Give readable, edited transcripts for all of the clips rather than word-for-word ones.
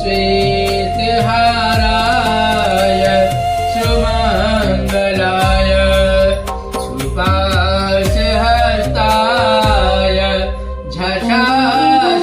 श्वेतहाराय सुमङ्गलाय सुपाशहस्ताय झषासनाय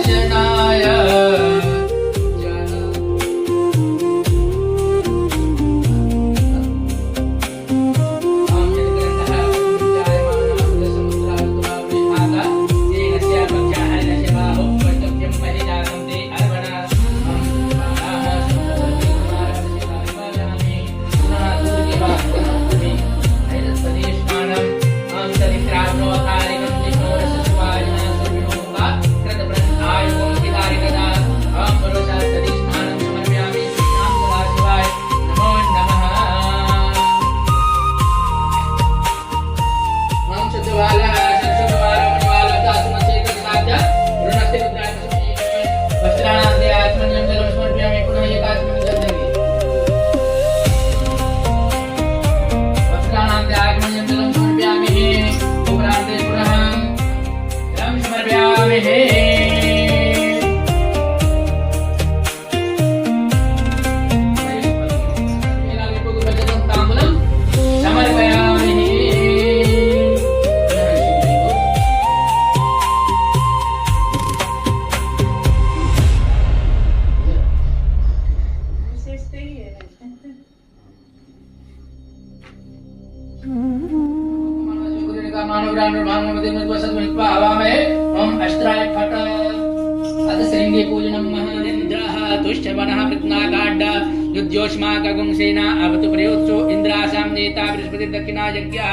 युद्योष्माकगुंसेना अवतु प्रयोत्सो इंद्रासां नेता बृहस्पति दक्षिणा यज्ञः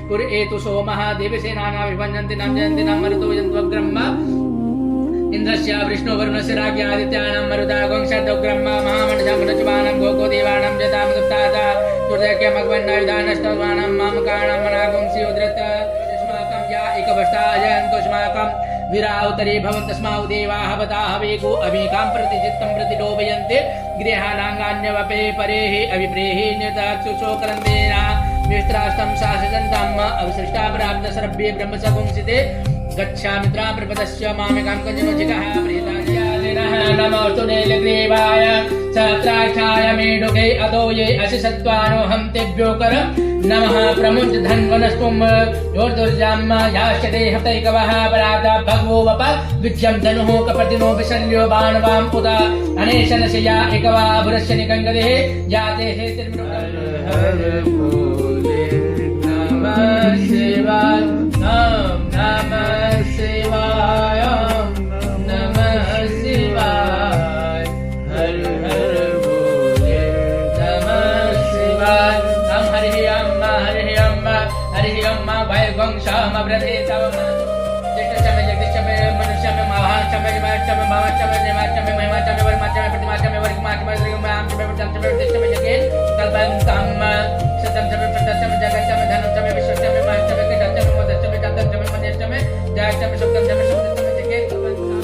पुर एतु सोमः देवसेनाना विभञ्जन्ति नाम जयन्ति नाम मरुतो यन्त्वग्रह्म इंद्रस्य विष्णु वरुणस्य राज्ञ आदित्यानां मरुदा गंशद्वग्रह्म महामनसं मनुजवानां गोको देवानां जतां दत्ताता दुर्दक्यमग्वन्नायुधानस्तवानां मामकाणां मनागुंसि उद्रत अस्माकं या एकवष्टायन्तोष्माकं वीरावतरे भवन्तस्माउ देवाः वताः वेगो अभिकां प्रति चित्तं प्रतिलोभयन्ते गृहानाङ्गान्यवपे परेः अभिप्रेः निर्दाक्षुशोकरन्देना विस्त्रास्तं शासजन्तम् अवसृष्टा प्राप्तसर्वे ब्रह्मसपुंसिते गच्छामित्रा प्रपदस्य मामिकां कञ्जनोचिकः प्रीतायादिनः नमोऽस्तु नीलग्रीवाय सहस्राक्षाय मेढुके अतो ये अशिषत्वानोऽहं तेभ्यो करं नमः प्रमुञ्च धन्वनस्पुं योर्दुर्जां याश्चते हतैकवः पराता भगवो वप विद्यं धनुः कपतिनो विशल्यो बाणवाम् उत अनेशनशया एकवा भुरस्य निकङ्गदेः जाते हे नमः शिवाय नमः शिवाय नमः शिवाय हर हर भोले नमः शिवाय हम हरि अम्मा वैवंशम ब्रधे तव चम जगदीशम मनुष्यम महाचम चम भावचम निमाचम महिमाचम वर्माचम प्रतिमाचम वर्गमाचम श्रीमाम चम चम प्रतिष्ठम जगे कल्पंतम शतम चम प्रतचम जगच्चम धनम चम विश्वचम महचम किटचम मोदचम जातचम मनेचम जयचम शब्दम चम शब्दचम जगे कल्पंतम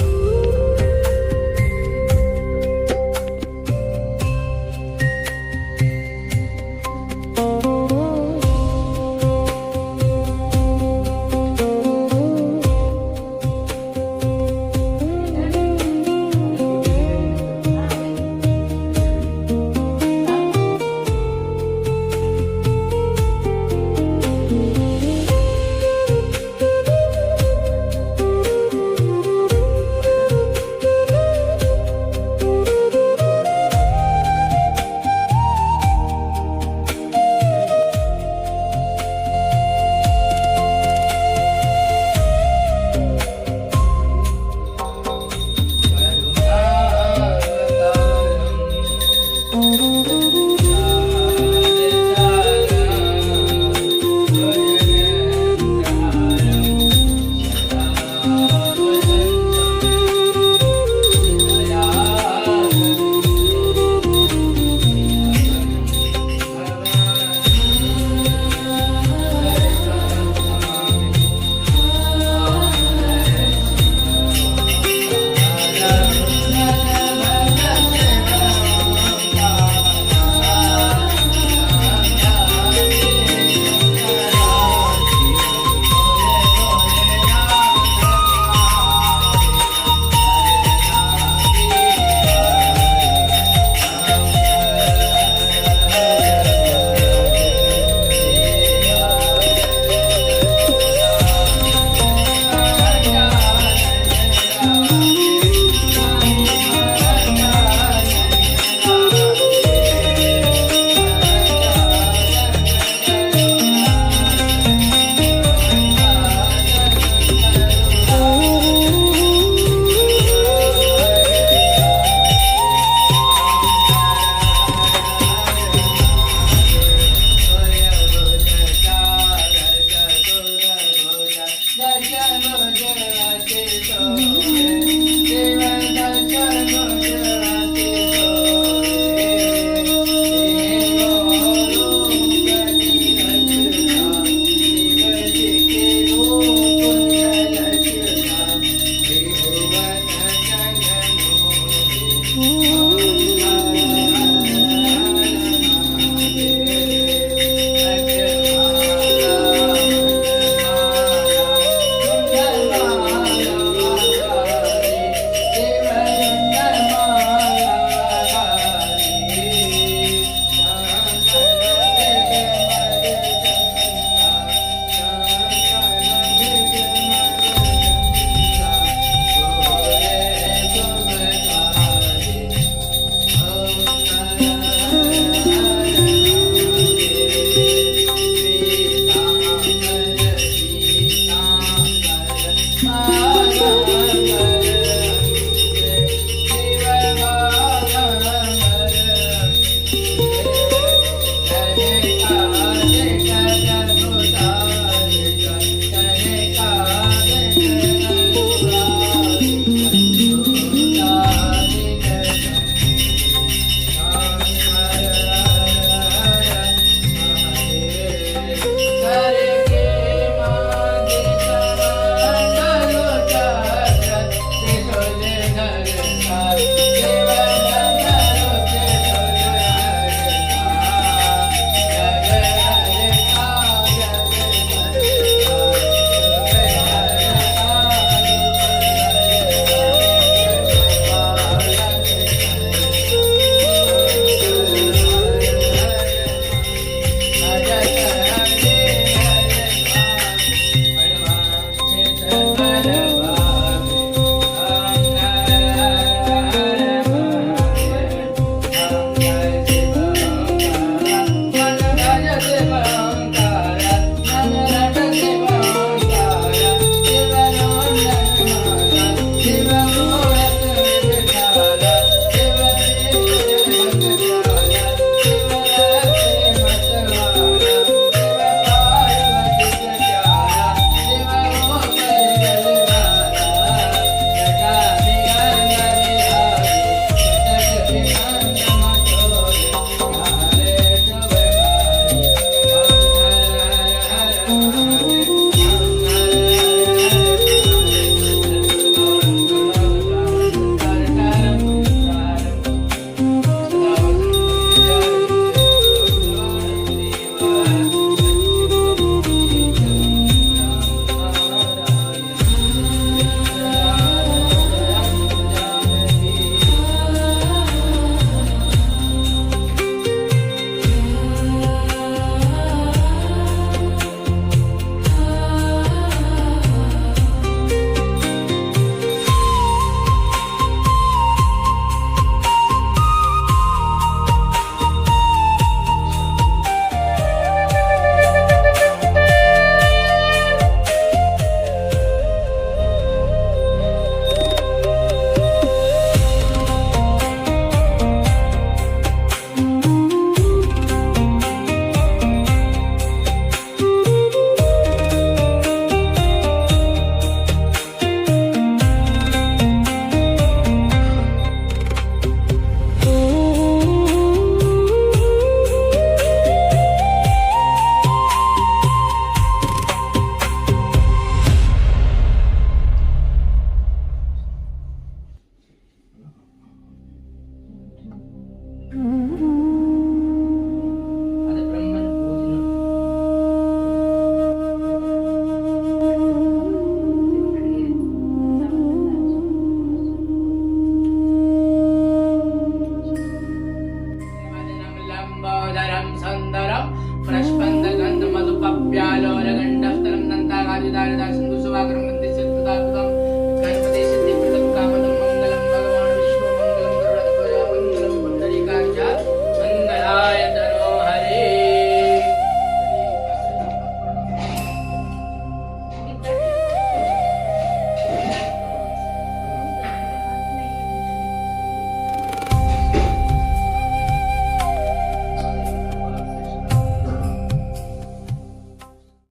Ooh.